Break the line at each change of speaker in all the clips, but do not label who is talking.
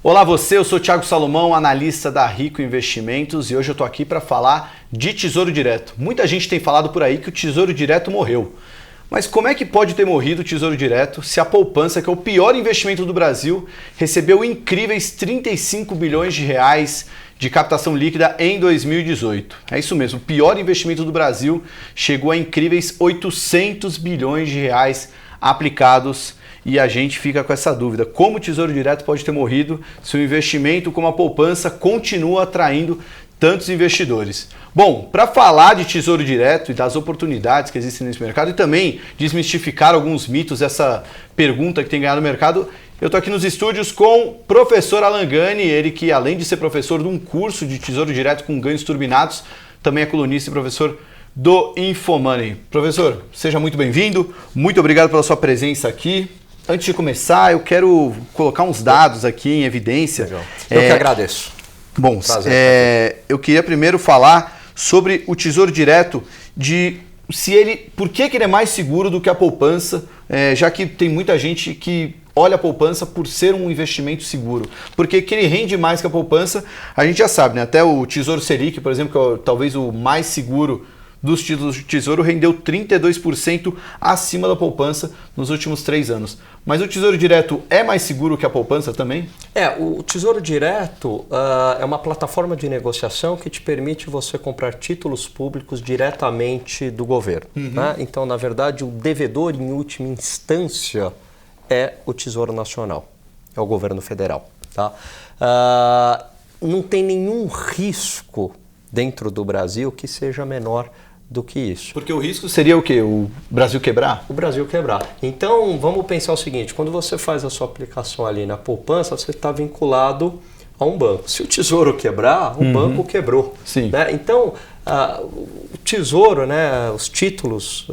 Olá você, eu sou Thiago Salomão, analista da Rico Investimentos e hoje eu estou aqui para falar de Tesouro Direto. Muita gente tem falado por aí que o Tesouro Direto morreu. Mas como é que pode ter morrido o Tesouro Direto se a poupança, que é o pior investimento do Brasil, recebeu incríveis 35 bilhões de reais de captação líquida em 2018? É isso mesmo, o pior investimento do Brasil chegou a incríveis 800 bilhões de reais aplicados. E a gente fica com essa dúvida, como o Tesouro Direto pode ter morrido se o investimento como a poupança continua atraindo tantos investidores? Bom, para falar de Tesouro Direto e das oportunidades que existem nesse mercado e também desmistificar alguns mitos, essa pergunta que tem ganhado no mercado, eu estou aqui nos estúdios com o professor Alan Gani, ele que além de ser professor de um curso de Tesouro Direto com ganhos turbinados, também é colunista e professor do InfoMoney. Professor, seja muito bem-vindo, muito obrigado pela sua presença aqui. Antes de começar, eu quero colocar uns dados aqui em evidência.
Legal. Eu que agradeço.
Bom, eu queria primeiro falar sobre o Tesouro Direto, por que ele é mais seguro do que a poupança, já que tem muita gente que olha a poupança por ser um investimento seguro. Porque que ele rende mais que a poupança, a gente já sabe, né? Até o Tesouro Selic, por exemplo, que é talvez o mais seguro dos títulos de tesouro, rendeu 32% acima da poupança nos últimos 3 anos. Mas o Tesouro Direto é mais seguro que a poupança também?
O Tesouro Direto é uma plataforma de negociação que te permite você comprar títulos públicos diretamente do governo. Né? Então, na verdade, o devedor em última instância é o Tesouro Nacional, é o governo federal. Tá? Não tem nenhum risco dentro do Brasil que seja menor do que isso.
Porque o risco seria o quê? O Brasil quebrar?
O Brasil quebrar. Então, vamos pensar o seguinte, quando você faz a sua aplicação ali na poupança, você está vinculado a um banco. Se o Tesouro quebrar, o banco quebrou.
Sim.
Né? Então, o Tesouro, né, os títulos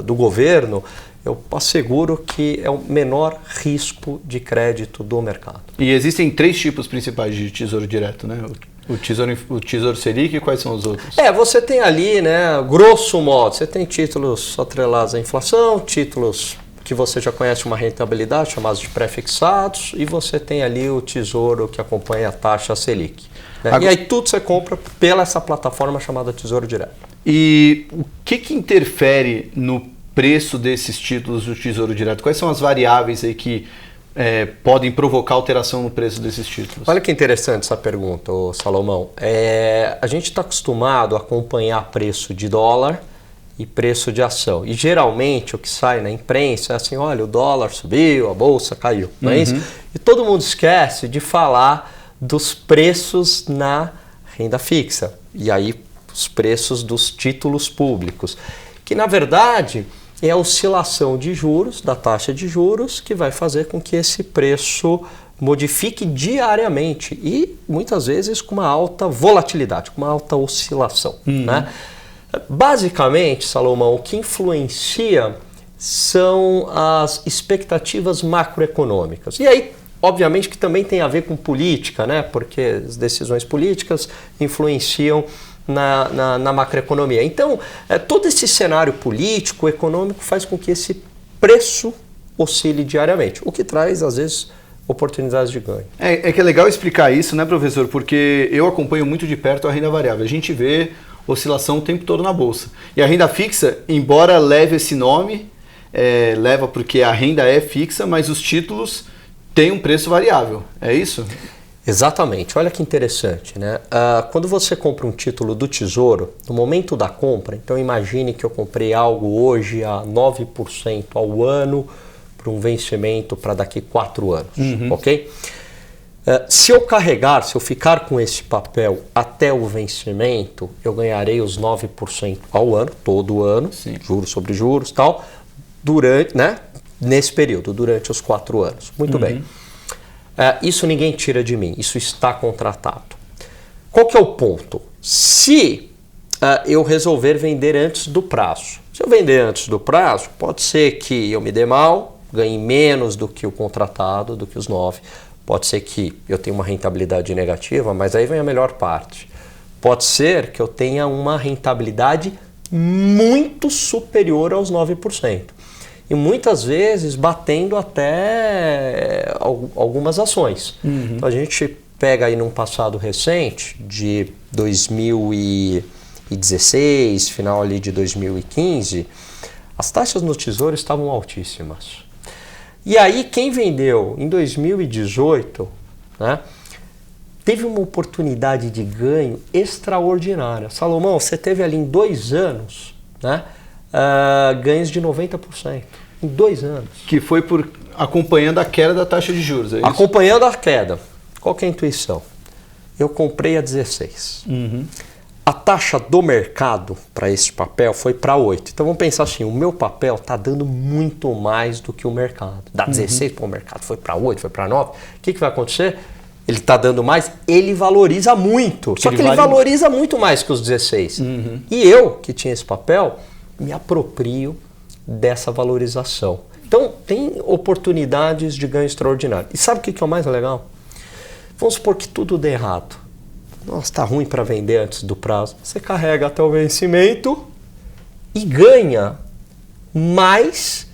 do governo, eu asseguro que é o menor risco de crédito do mercado.
E existem 3 tipos principais de Tesouro Direto, né? O Tesouro Selic e quais são os outros?
Você tem ali, né, grosso modo, você tem títulos atrelados à inflação, títulos que você já conhece uma rentabilidade, chamados de pré-fixados, e você tem ali o Tesouro que acompanha a taxa Selic. Né? E aí tudo você compra pela essa plataforma chamada Tesouro Direto.
E o que interfere no preço desses títulos do Tesouro Direto? Quais são as variáveis aí que podem provocar alteração no preço desses títulos?
Olha que interessante essa pergunta, Salomão. A gente está acostumado a acompanhar preço de dólar e preço de ação. E geralmente o que sai na imprensa é assim, olha, o dólar subiu, a bolsa caiu, não é isso? E todo mundo esquece de falar dos preços na renda fixa. E aí os preços dos títulos públicos. Que na verdade é a oscilação de juros, da taxa de juros, que vai fazer com que esse preço modifique diariamente e muitas vezes com uma alta volatilidade, com uma alta oscilação. Né? Basicamente, Salomão, o que influencia são as expectativas macroeconômicas. E aí, obviamente, que também tem a ver com política, né? Porque as decisões políticas influenciam na macroeconomia. Então, todo esse cenário político, econômico, faz com que esse preço oscile diariamente, o que traz, às vezes, oportunidades de ganho.
É que é legal explicar isso, né, professor? Porque eu acompanho muito de perto a renda variável. A gente vê oscilação o tempo todo na Bolsa. E a renda fixa, embora leve esse nome, leva porque a renda é fixa, mas os títulos têm um preço variável. É isso?
Exatamente. Olha que interessante, né? Quando você compra um título do Tesouro, no momento da compra, então imagine que eu comprei algo hoje a 9% ao ano para um vencimento para daqui 4 anos, ok? Se eu ficar com esse papel até o vencimento, eu ganharei os 9% ao ano, todo ano, juros sobre juros, tal, nesse período, durante os 4 anos. Muito bem. Isso ninguém tira de mim, isso está contratado. Qual que é o ponto? Se eu resolver vender antes do prazo, se eu vender antes do prazo, pode ser que eu me dê mal, ganhe menos do que o contratado, do que os 9%. Pode ser que eu tenha uma rentabilidade negativa, mas aí vem a melhor parte. Pode ser que eu tenha uma rentabilidade muito superior aos 9%. e muitas vezes batendo até algumas ações. Então a gente pega aí num passado recente, de 2016, final ali de 2015, as taxas no Tesouro estavam altíssimas. E aí quem vendeu em 2018, né, teve uma oportunidade de ganho extraordinária. Salomão, você teve ali em 2 anos, né, ganhos de 90%. Em 2 anos.
Que foi acompanhando a queda da taxa de juros, é isso?
Acompanhando a queda. Qual que é a intuição? Eu comprei a 16. A taxa do mercado para esse papel foi para 8. Então vamos pensar assim, o meu papel está dando muito mais do que o mercado. Da 16 para o mercado foi para 8, foi para 9. O que vai acontecer? Ele está dando mais, ele valoriza muito. Só que ele valoriza muito mais que os 16. E eu, que tinha esse papel, me aproprio dessa valorização. Então tem oportunidades de ganho extraordinário. E sabe o que é o mais legal? Vamos supor que tudo dê errado. Nossa, está ruim para vender antes do prazo. Você carrega até o vencimento e ganha mais,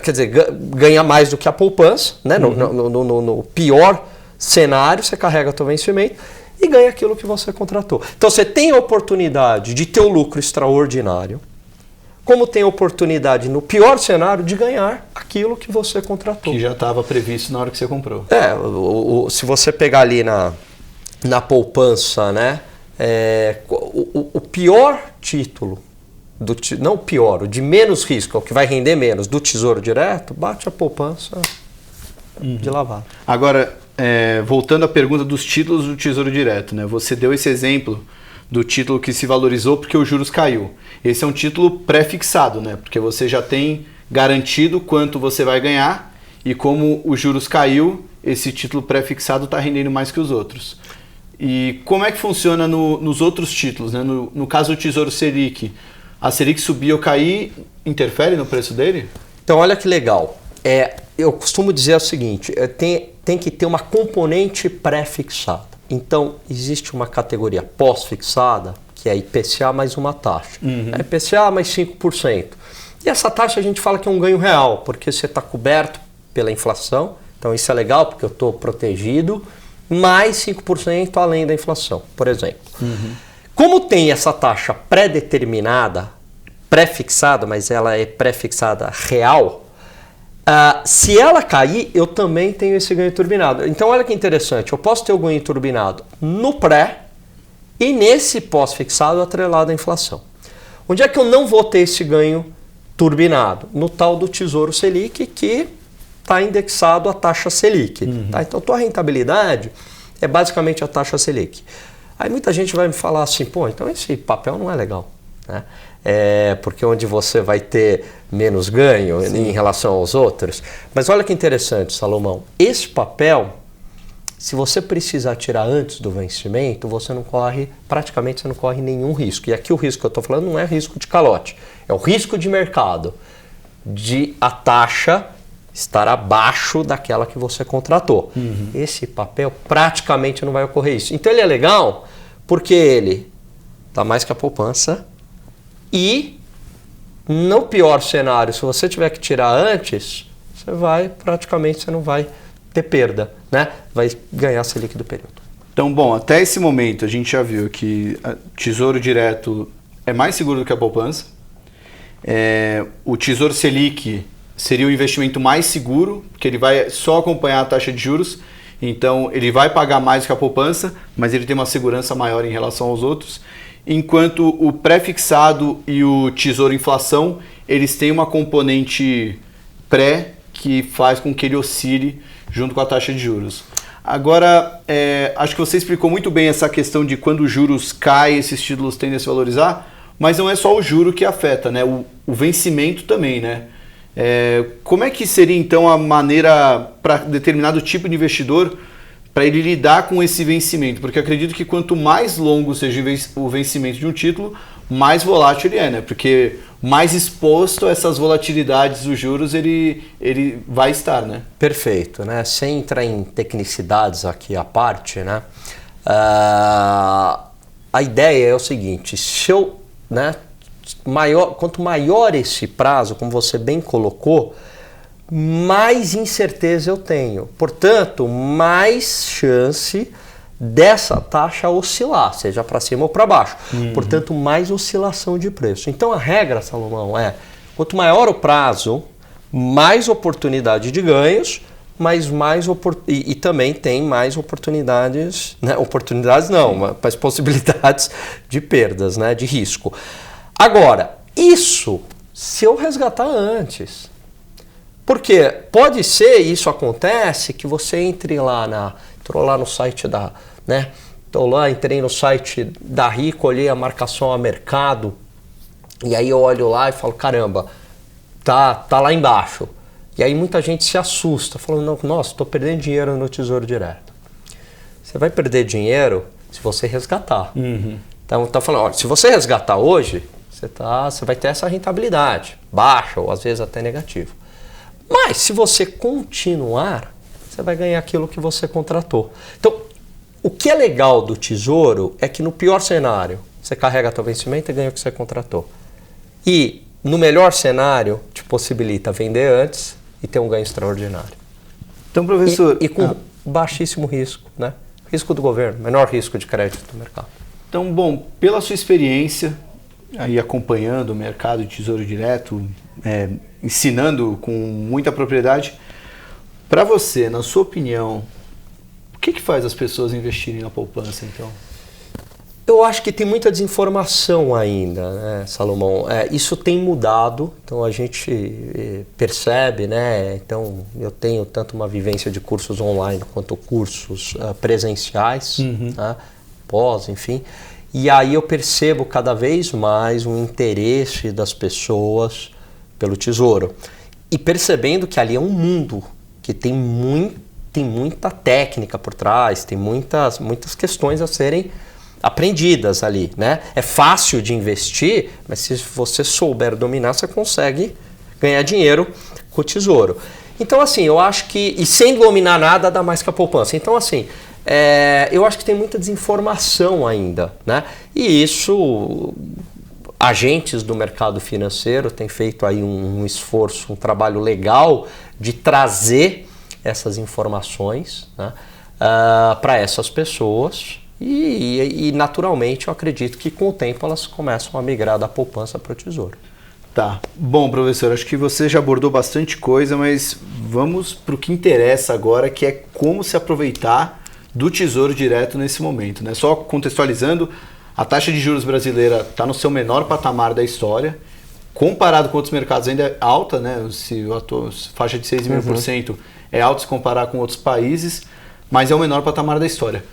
quer dizer, ganha mais do que a poupança, né? No pior cenário, você carrega até o vencimento e ganha aquilo que você contratou. Então você tem a oportunidade de ter um lucro extraordinário, como tem a oportunidade, no pior cenário, de ganhar aquilo que você contratou.
Que já estava previsto na hora que você comprou.
Se você pegar ali na poupança, né, o pior título, não o pior, o de menos risco, o que vai render menos, do Tesouro Direto, bate a poupança de lavada.
Agora, voltando à pergunta dos títulos do Tesouro Direto, né, você deu esse exemplo do título que se valorizou porque os juros caiu. Esse é um título pré-fixado, né? Porque você já tem garantido quanto você vai ganhar e como os juros caiu, esse título pré-fixado está rendendo mais que os outros. E como é que funciona nos outros títulos, né? No caso do Tesouro Selic, a Selic subir ou cair, interfere no preço dele?
Então olha que legal. Eu costumo dizer o seguinte, tem que ter uma componente pré-fixada. Então, existe uma categoria pós-fixada, que é IPCA mais uma taxa. É IPCA mais 5%. E essa taxa a gente fala que é um ganho real, porque você está coberto pela inflação. Então, isso é legal, porque eu estou protegido, mais 5% além da inflação, por exemplo. Como tem essa taxa pré-determinada, pré-fixada, mas ela é pré-fixada real, se ela cair, eu também tenho esse ganho turbinado. Então, olha que interessante. Eu posso ter o ganho turbinado no pré e nesse pós-fixado atrelado à inflação. Onde é que eu não vou ter esse ganho turbinado? No tal do Tesouro Selic, que está indexado à taxa Selic. Tá? Então, a tua rentabilidade é basicamente a taxa Selic. Aí muita gente vai me falar assim, pô, então esse papel não é legal, né? Porque onde você vai ter menos ganho em relação aos outros. Mas olha que interessante, Salomão. Esse papel, se você precisar tirar antes do vencimento, praticamente você não corre nenhum risco. E aqui o risco que eu estou falando não é risco de calote, é o risco de mercado, de a taxa estar abaixo daquela que você contratou. Esse papel praticamente não vai ocorrer isso. Então ele é legal porque ele dá mais que a poupança. E no pior cenário, se você tiver que tirar antes, você não vai ter perda, né? Vai ganhar a Selic do período.
Então, bom, até esse momento a gente já viu que Tesouro Direto é mais seguro do que a poupança. O Tesouro Selic seria o investimento mais seguro, porque ele vai só acompanhar a taxa de juros. Então, ele vai pagar mais que a poupança, mas ele tem uma segurança maior em relação aos outros. Enquanto o pré-fixado e o Tesouro Inflação, eles têm uma componente pré que faz com que ele oscile junto com a taxa de juros. Agora, acho que você explicou muito bem essa questão de quando os juros caem, esses títulos tendem a se valorizar, mas não é só o juro que afeta, né? O vencimento também, né? Como é que seria então a maneira para determinado tipo de investidor para ele lidar com esse vencimento? Porque eu acredito que quanto mais longo seja o vencimento de um título, mais volátil ele é, né? Porque mais exposto a essas volatilidades dos juros ele vai estar, né?
Perfeito, né? Sem entrar em tecnicidades aqui à parte, né? A ideia é o seguinte, se eu quanto maior esse prazo, como você bem colocou, mais incerteza eu tenho. Portanto, mais chance dessa taxa oscilar, seja para cima ou para baixo. Portanto, mais oscilação de preço. Então, a regra, Salomão, é quanto maior o prazo, mais oportunidade de ganhos, mas e também tem mais oportunidades, né? Oportunidades não, mas possibilidades de perdas, né? De risco. Agora, isso se eu resgatar antes. Porque pode ser, isso acontece, que você entrou lá no site né? Entrei no site da Rico, olhei a marcação a mercado, e aí eu olho lá e falo, caramba, tá lá embaixo. E aí muita gente se assusta, falando, nossa, estou perdendo dinheiro no Tesouro Direto. Você vai perder dinheiro se você resgatar. Então tá falando, olha, se você resgatar hoje, você vai ter essa rentabilidade, baixa ou às vezes até negativa. Mas se você continuar, você vai ganhar aquilo que você contratou. Então, o que é legal do Tesouro é que no pior cenário, você carrega seu vencimento e ganha o que você contratou. E no melhor cenário, te possibilita vender antes e ter um ganho extraordinário.
Então, professor...
E com baixíssimo risco, né? Risco do governo, menor risco de crédito do mercado.
Então, bom, pela sua experiência, aí acompanhando o mercado de Tesouro Direto, ensinando com muita propriedade, para você, na sua opinião, o que faz as pessoas investirem na poupança, então?
Eu acho que tem muita desinformação ainda, né, Salomão? Isso tem mudado, então a gente percebe, né? Então eu tenho tanto uma vivência de cursos online quanto cursos presenciais, né, enfim. E aí eu percebo cada vez mais um interesse das pessoas pelo Tesouro. E percebendo que ali é um mundo que tem muita técnica por trás, tem muitas questões a serem aprendidas ali, né? É fácil de investir, mas se você souber dominar, você consegue ganhar dinheiro com o Tesouro. Então, assim, eu acho que... E sem dominar nada, dá mais que a poupança. Então, assim, eu acho que tem muita desinformação ainda, né? E isso... Agentes do mercado financeiro têm feito aí um esforço, um trabalho legal de trazer essas informações, né, para essas pessoas e naturalmente eu acredito que com o tempo elas começam a migrar da poupança para o Tesouro.
Tá. Bom, professor, acho que você já abordou bastante coisa, mas vamos para o que interessa agora, que é como se aproveitar do Tesouro Direto nesse momento, né? Só contextualizando, a taxa de juros brasileira está no seu menor patamar da história. Comparado com outros mercados ainda é alta, né? Se a faixa de 6,5% é alta se comparar com outros países, mas é o menor patamar da história.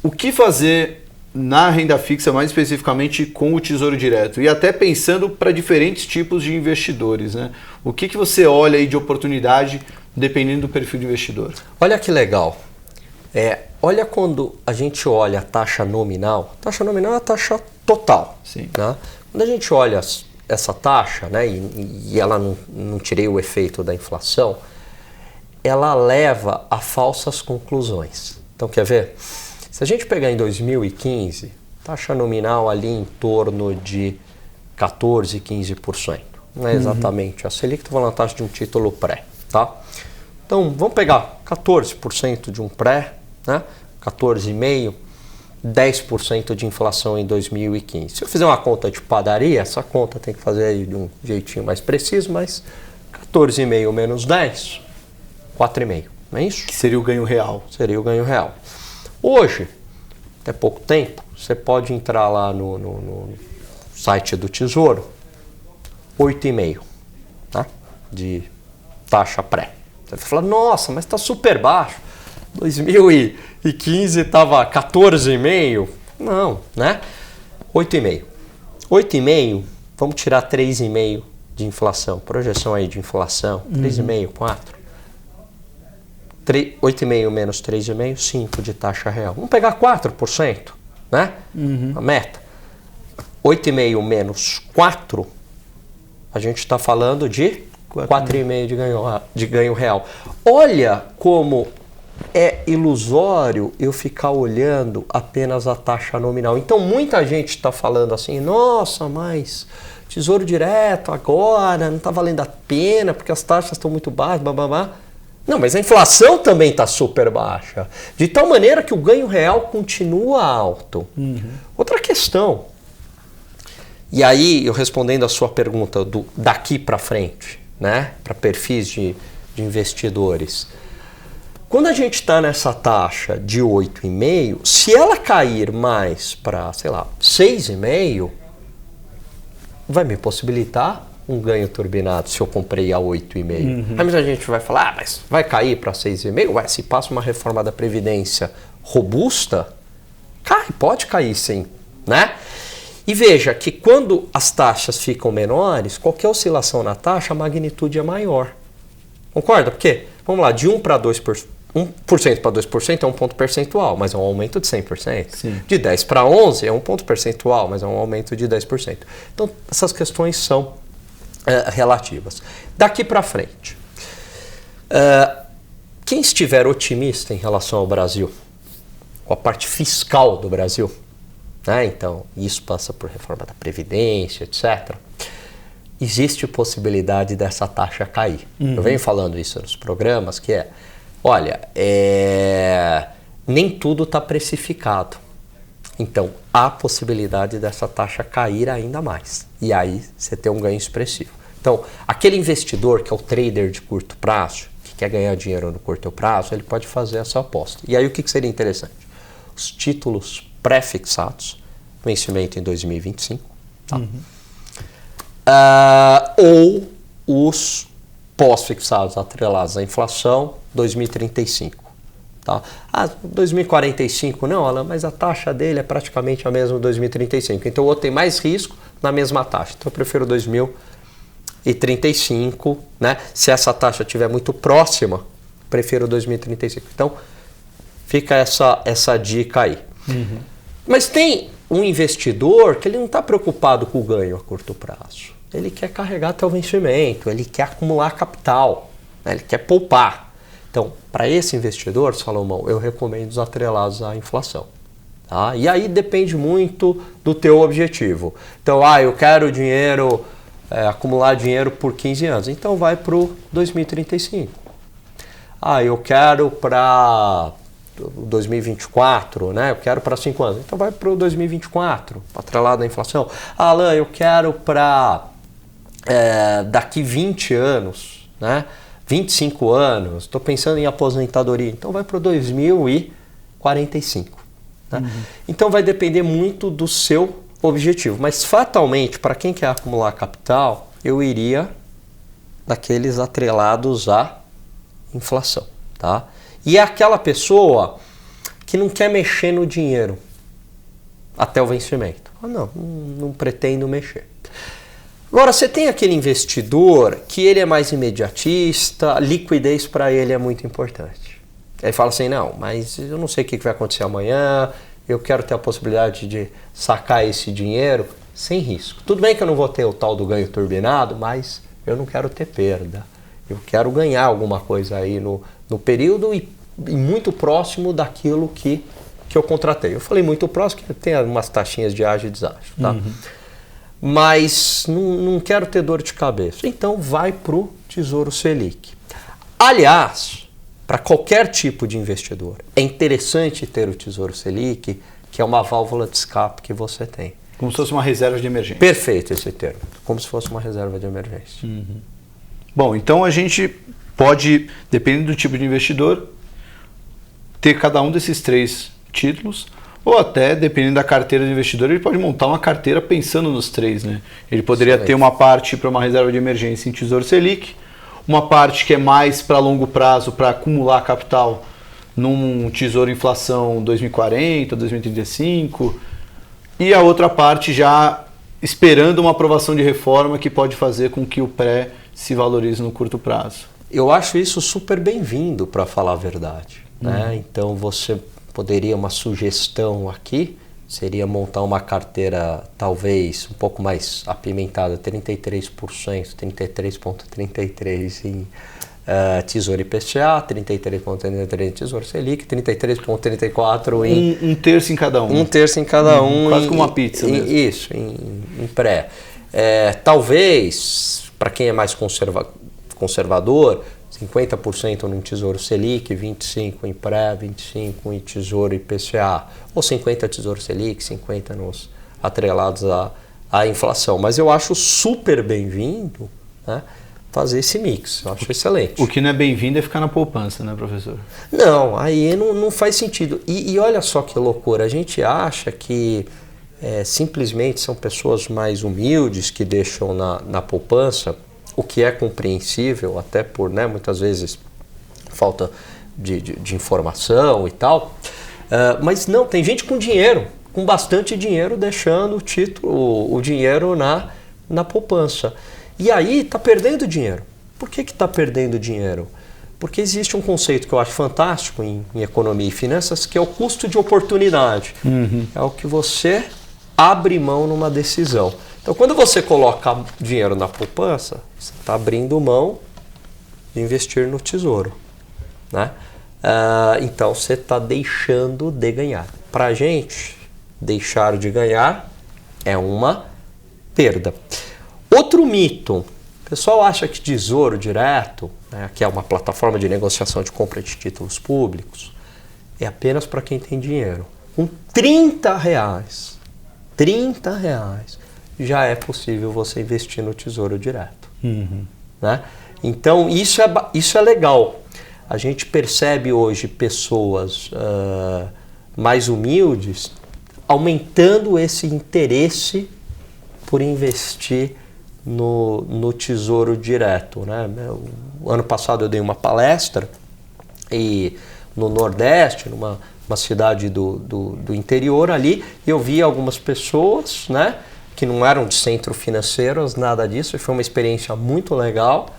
O que fazer na renda fixa, mais especificamente com o Tesouro Direto? E até pensando para diferentes tipos de investidores, né? O que você olha aí de oportunidade dependendo do perfil do investidor?
Olha que legal. Olha quando a gente olha a taxa nominal é a taxa total.
Sim.
Né? Quando a gente olha essa taxa, né, e ela não tirei o efeito da inflação, ela leva a falsas conclusões. Então, quer ver? Se a gente pegar em 2015, taxa nominal ali em torno de 14%, 15%. Não é exatamente a Selic, estou falando a taxa de um título pré. Tá? Então, vamos pegar 14% de um pré, né? 14,5%, 10% de inflação em 2015. Se eu fizer uma conta de padaria, essa conta tem que fazer aí de um jeitinho mais preciso, mas 14,5 menos 10, 4,5, não é isso?
Que seria o ganho real.
Seria o ganho real. Hoje, até pouco tempo, você pode entrar lá no site do Tesouro, 8,5, tá? De taxa pré. Você vai falar, nossa, mas está super baixo. 2015 estava 14,5? Não, né? 8,5. 8,5, vamos tirar 3,5 de inflação. Projeção aí de inflação, 3,5, 4. 8,5 menos 3,5, 5 de taxa real. Vamos pegar 4%, né? A meta. 8,5 menos 4, a gente está falando de 4,5 de ganho real. Olha como é ilusório eu ficar olhando apenas a taxa nominal. Então muita gente está falando assim, nossa, mas Tesouro Direto agora não está valendo a pena porque as taxas estão muito baixas, bababá. Não, mas a inflação também está super baixa, de tal maneira que o ganho real continua alto. Outra questão, e aí eu respondendo a sua pergunta daqui para frente, né, para perfis de investidores, quando a gente está nessa taxa de 8,5, se ela cair mais para, sei lá, 6,5, vai me possibilitar um ganho turbinado se eu comprei a 8,5. Aí muita gente vai falar, mas vai cair para 6,5? Ué, se passa uma reforma da Previdência robusta, pode cair sim, né? E veja que quando as taxas ficam menores, qualquer oscilação na taxa, a magnitude é maior. Concorda? Porque, vamos lá, de 1% para 2% é um ponto percentual, mas é um aumento de 100%.
Sim.
De 10 para 11 é um ponto percentual, mas é um aumento de 10%. Então, essas questões são relativas. Daqui para frente, quem estiver otimista em relação ao Brasil, com a parte fiscal do Brasil, né? Então, isso passa por reforma da Previdência, etc., existe possibilidade dessa taxa cair. Eu venho falando isso nos programas, que olha, nem tudo está precificado. Então, há possibilidade dessa taxa cair ainda mais. E aí, você tem um ganho expressivo. Então, aquele investidor que é o trader de curto prazo, que quer ganhar dinheiro no curto prazo, ele pode fazer essa aposta. E aí, o que seria interessante? Os títulos pré-fixados, vencimento em 2025, tá? Ou os pós-fixados atrelados à inflação, 2035. Tá? 2045 não, Alan, mas a taxa dele é praticamente a mesma 2035. Então o outro tem mais risco na mesma taxa. Então eu prefiro 2035, né? Se essa taxa estiver muito próxima, prefiro 2035. Então fica essa dica aí. Mas tem um investidor que ele não está preocupado com o ganho a curto prazo. Ele quer carregar até o vencimento, ele quer acumular capital, né? Ele quer poupar. Então, para esse investidor, Salomão, eu recomendo os atrelados à inflação. Tá? E aí depende muito do teu objetivo. Então, eu quero dinheiro, acumular dinheiro por 15 anos. Então, vai para o 2035. Eu quero para 2024, né? Eu quero para 5 anos. Então, vai para o 2024, atrelado à inflação. Alan, eu quero para daqui 20 anos, né? 25 anos, estou pensando em aposentadoria, então vai para o 2045. Né? Então vai depender muito do seu objetivo, mas fatalmente, para quem quer acumular capital, eu iria daqueles atrelados à inflação. Tá? E é aquela pessoa que não quer mexer no dinheiro até o vencimento. Não pretendo mexer. Agora, você tem aquele investidor que ele é mais imediatista, a liquidez para ele é muito importante. Ele fala assim, não, mas eu não sei o que vai acontecer amanhã, eu quero ter a possibilidade de sacar esse dinheiro sem risco. Tudo bem que eu não vou ter o tal do ganho turbinado, mas eu não quero ter perda. Eu quero ganhar alguma coisa aí no período e muito próximo daquilo que eu contratei. Eu falei muito próximo, porque tem umas taxinhas de ágio e deságio, tá? Mas não quero ter dor de cabeça. Então vai para o Tesouro Selic. Aliás, para qualquer tipo de investidor, é interessante ter o Tesouro Selic, que é uma válvula de escape que você tem.
Como se fosse uma reserva de emergência.
Perfeito esse termo. Como se fosse uma reserva de emergência.
Bom, então a gente pode, dependendo do tipo de investidor, ter cada um desses 3 títulos. Ou até, dependendo da carteira do investidor, ele pode montar uma carteira pensando nos 3, né? Ele poderia ter uma parte para uma reserva de emergência em Tesouro Selic, uma parte que é mais para longo prazo, para acumular capital num Tesouro Inflação 2040, 2035, e a outra parte já esperando uma aprovação de reforma que pode fazer com que o pré se valorize no curto prazo.
Eu acho isso super bem-vindo, para falar a verdade. Né? Então você poderia, uma sugestão aqui, seria montar uma carteira talvez um pouco mais apimentada, 33%, 33,33% em Tesouro IPCA, 33,33 Tesouro Selic, 33,34 em...
Um terço em cada um.
Um terço em cada um.
Quase como uma pizza mesmo.
Isso, em pré. Talvez, para quem é mais conservador, 50% no Tesouro Selic, 25% em pré, 25% em Tesouro IPCA. Ou 50% Tesouro Selic, 50% nos atrelados à inflação. Mas eu acho super bem-vindo, né, fazer esse mix. Eu acho excelente.
O que não é bem-vindo é ficar na poupança, né, professor?
Não, aí não faz sentido. E olha só que loucura, a gente acha que simplesmente são pessoas mais humildes que deixam na poupança, o que é compreensível, até por, né, muitas vezes, falta de informação e tal. Mas não, tem gente com dinheiro, com bastante dinheiro, deixando o dinheiro na poupança. E aí está perdendo dinheiro. Por que está perdendo dinheiro? Porque existe um conceito que eu acho fantástico em economia e finanças, que é o custo de oportunidade. Uhum. É o que você abre mão numa decisão. Então, quando você coloca dinheiro na poupança, você está abrindo mão de investir no tesouro, né? Então, você está deixando de ganhar. Para a gente, deixar de ganhar é uma perda. Outro mito. O pessoal acha que Tesouro Direto, né, que é uma plataforma de negociação de compra de títulos públicos, é apenas para quem tem dinheiro. Com R$30, já é possível você investir no Tesouro Direto. Uhum. Né? Então, isso é legal. A gente percebe hoje pessoas mais humildes aumentando esse interesse por investir no Tesouro Direto. Né? O ano passado eu dei uma palestra no Nordeste, numa cidade do interior ali, e eu vi algumas pessoas, né, que não eram de centro financeiros, nada disso, e foi uma experiência muito legal,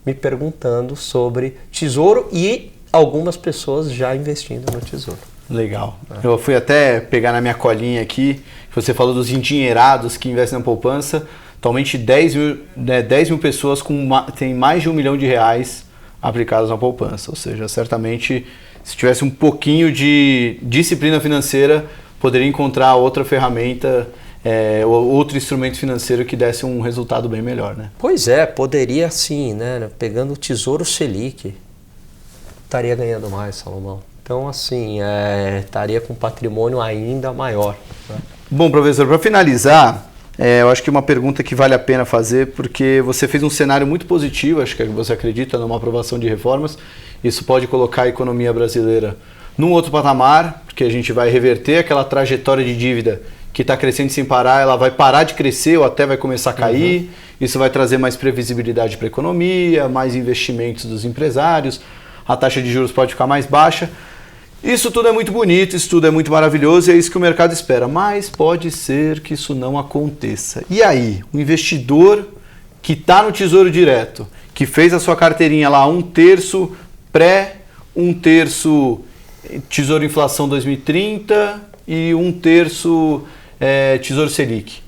me perguntando sobre tesouro e algumas pessoas já investindo no tesouro.
Legal. Eu fui até pegar na minha colinha aqui, você falou dos endinheirados que investem na poupança. Atualmente 10 mil pessoas têm mais de R$1 milhão aplicados na poupança. Ou seja, certamente, se tivesse um pouquinho de disciplina financeira, poderia encontrar outra ferramenta, outro instrumento financeiro que desse um resultado bem melhor, né?
Pois é, poderia sim, né? Pegando o Tesouro Selic, estaria ganhando mais, Salomão. Então, assim, estaria com um patrimônio ainda maior, né?
Bom, professor, para finalizar, eu acho que uma pergunta que vale a pena fazer, porque você fez um cenário muito positivo, acho que você acredita numa aprovação de reformas, isso pode colocar a economia brasileira num outro patamar, porque a gente vai reverter aquela trajetória de dívida que está crescendo sem parar, ela vai parar de crescer ou até vai começar a cair, uhum. Isso vai trazer mais previsibilidade para a economia, mais investimentos dos empresários, a taxa de juros pode ficar mais baixa. Isso tudo é muito bonito, isso tudo é muito maravilhoso e é isso que o mercado espera, mas pode ser que isso não aconteça. E aí, o investidor que está no Tesouro Direto, que fez a sua carteirinha lá 1/3 pré, 1/3 Tesouro Inflação 2030 e 1/3 Tesouro Selic.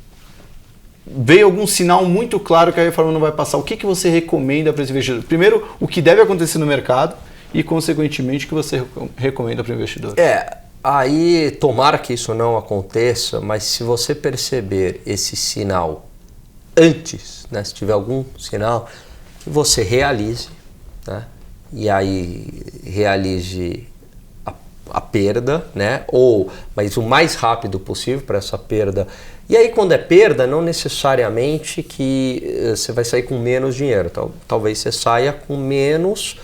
Veio algum sinal muito claro que a reforma não vai passar. O que você recomenda para esse investidor? Primeiro, o que deve acontecer no mercado e, consequentemente, o que você recomenda para o investidor?
Aí tomara que isso não aconteça, mas se você perceber esse sinal antes, né, se tiver algum sinal, que você realize, né, e aí realize a perda, né, mas o mais rápido possível para essa perda. E aí, quando é perda, não necessariamente que você vai sair com menos dinheiro, talvez você saia com menos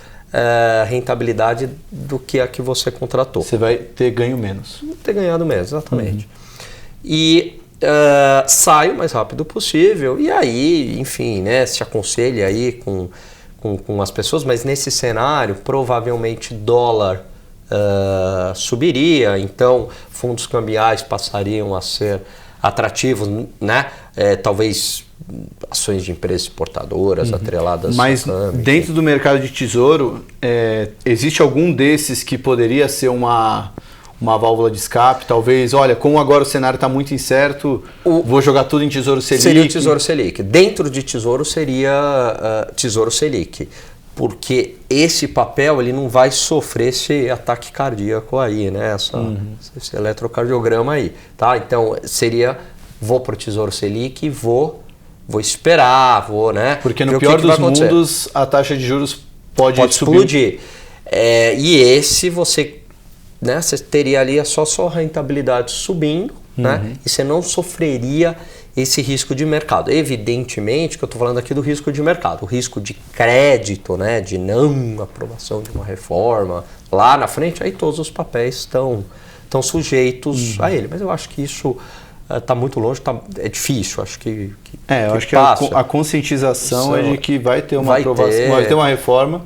rentabilidade do que a que você contratou.
Você vai ter ganho menos.
Ter ganhado menos, exatamente. Uhum. E sai o mais rápido possível e aí, enfim, né, se aconselha aí com as pessoas, mas nesse cenário, provavelmente dólar subiria, então fundos cambiais passariam a ser atrativos, né? Talvez ações de empresas exportadoras, atreladas.
Mas dentro do mercado de tesouro, existe algum desses que poderia ser uma válvula de escape? Talvez, olha, como agora o cenário está muito incerto, vou jogar tudo em Tesouro Selic.
Seria o Tesouro Selic. Dentro de Tesouro seria Tesouro Selic. porque esse papel ele não vai sofrer esse ataque cardíaco aí, né? Esse eletrocardiograma aí, tá? Então seria, vou para o Tesouro Selic, vou esperar, né?
Porque no pior dos mundos a taxa de juros pode subir.
Explodir. E esse você, né? Você teria ali só rentabilidade subindo, né? E você não sofreria esse risco de mercado. Evidentemente que eu estou falando aqui do risco de mercado, o risco de crédito, né, de não aprovação de uma reforma lá na frente, aí todos os papéis estão sujeitos a ele. Mas eu acho que isso está muito longe, é difícil, acho que
eu acho que a conscientização é de que vai ter uma aprovação, vai ter uma reforma.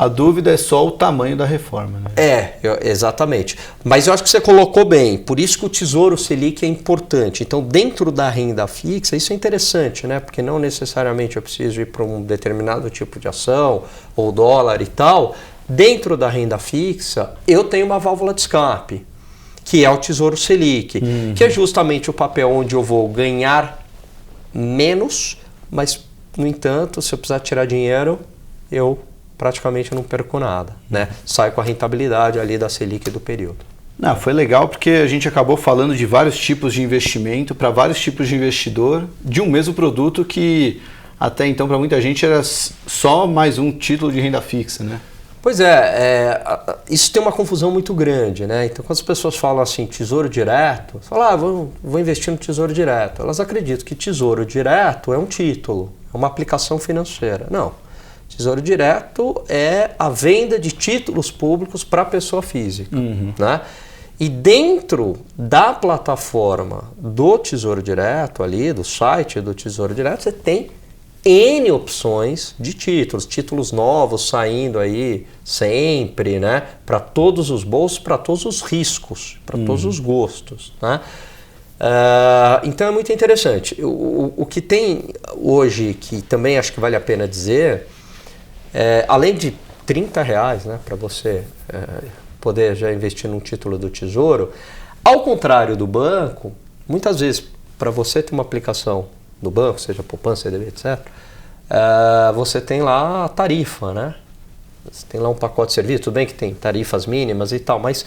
A dúvida é só o tamanho da reforma. Né?
Exatamente. Mas eu acho que você colocou bem. Por isso que o Tesouro Selic é importante. Então, dentro da renda fixa, isso é interessante, né? Porque não necessariamente eu preciso ir para um determinado tipo de ação, ou dólar e tal. Dentro da renda fixa, eu tenho uma válvula de escape, que é o Tesouro Selic, que é justamente o papel onde eu vou ganhar menos, mas, no entanto, se eu precisar tirar dinheiro, eu praticamente não perco nada, né? Sai com a rentabilidade ali da Selic do período.
Foi legal porque a gente acabou falando de vários tipos de investimento para vários tipos de investidor de um mesmo produto que até então para muita gente era só mais um título de renda fixa, né?
Pois isso tem uma confusão muito grande, né? Então quando as pessoas falam assim, tesouro direto, falam, vou investir no tesouro direto. Elas acreditam que tesouro direto é um título, é uma aplicação financeira. Não. Tesouro Direto é a venda de títulos públicos para a pessoa física. Né? E dentro da plataforma do Tesouro Direto, ali, do site do Tesouro Direto, você tem N opções de títulos novos saindo aí sempre, né? Para todos os bolsos, para todos os riscos, para todos os gostos. Né? Então é muito interessante. O que tem hoje, que também acho que vale a pena dizer, além de R$30, né, para você poder já investir num título do Tesouro, ao contrário do banco, muitas vezes para você ter uma aplicação do banco, seja poupança, CDB, etc., você tem lá a tarifa, né? Você tem lá um pacote de serviço, tudo bem que tem tarifas mínimas e tal, mas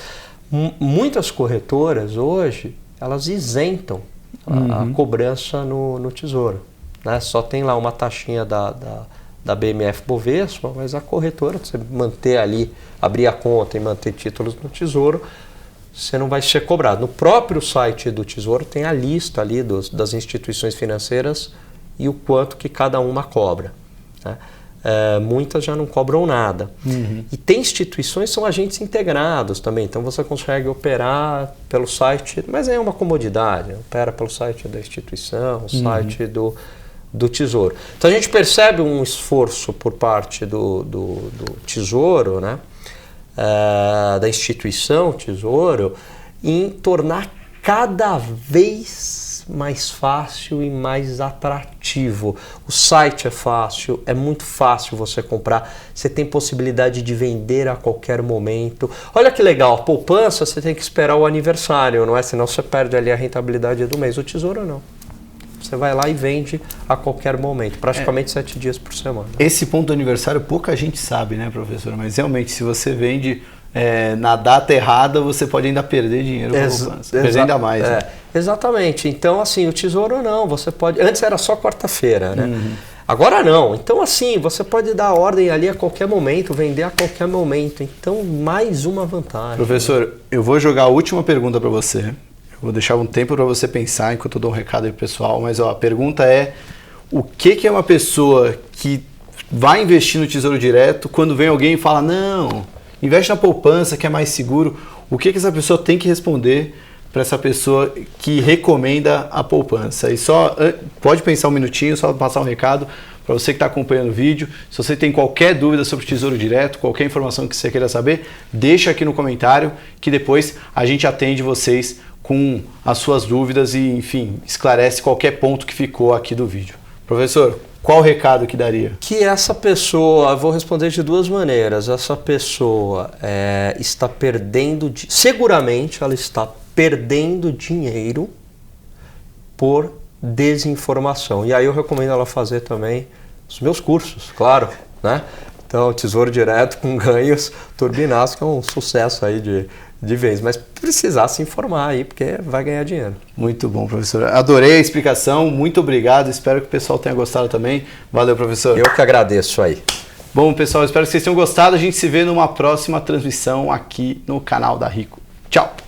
muitas corretoras hoje, elas isentam a cobrança no Tesouro. Né? Só tem lá uma taxinha da BMF Bovespa, mas a corretora, você manter ali, abrir a conta e manter títulos no Tesouro, você não vai ser cobrado. No próprio site do Tesouro tem a lista ali das instituições financeiras e o quanto que cada uma cobra. Né? Muitas já não cobram nada. E tem instituições que são agentes integrados também, então você consegue operar pelo site, mas é uma comodidade, opera pelo site da instituição, site do Tesouro. Então a gente percebe um esforço por parte do Tesouro, né? Da instituição Tesouro, em tornar cada vez mais fácil e mais atrativo. O site é fácil, é muito fácil você comprar, você tem possibilidade de vender a qualquer momento. Olha que legal, a poupança você tem que esperar o aniversário, não é? Senão você perde ali a rentabilidade do mês. O Tesouro não. Você vai lá e vende a qualquer momento, praticamente 7 dias por semana.
Esse ponto do aniversário pouca gente sabe, né, professor? Mas realmente, se você vende na data errada, você pode ainda perder dinheiro com a poupança. Perder ainda mais. Né?
Exatamente. Então, assim, o Tesouro não, você pode... Antes era só quarta-feira, né? Agora não. Então, assim, você pode dar ordem ali a qualquer momento, vender a qualquer momento. Então, mais uma vantagem.
Professor, eu vou jogar a última pergunta para você. Vou deixar um tempo para você pensar enquanto eu dou um recado aí pro pessoal, mas a pergunta é: o que é uma pessoa que vai investir no Tesouro Direto quando vem alguém e fala, não, investe na poupança que é mais seguro? O que essa pessoa tem que responder para essa pessoa que recomenda a poupança? E só pode pensar um minutinho, só passar um recado para você que está acompanhando o vídeo. Se você tem qualquer dúvida sobre o Tesouro Direto, qualquer informação que você queira saber, deixa aqui no comentário que depois a gente atende vocês com as suas dúvidas e, enfim, esclarece qualquer ponto que ficou aqui do vídeo. Professor, qual o recado que daria?
Que essa pessoa, vou responder de duas maneiras, essa pessoa está perdendo, seguramente ela está perdendo dinheiro por desinformação. E aí eu recomendo ela fazer também os meus cursos, claro, né? Então, Tesouro Direto com ganhos turbinados, que é um sucesso aí de vez. Mas precisar se informar aí, porque vai ganhar dinheiro.
Muito bom, professor. Adorei a explicação, muito obrigado. Espero que o pessoal tenha gostado também. Valeu, professor.
Eu que agradeço aí.
Bom, pessoal, espero que vocês tenham gostado. A gente se vê numa próxima transmissão aqui no canal da Rico. Tchau!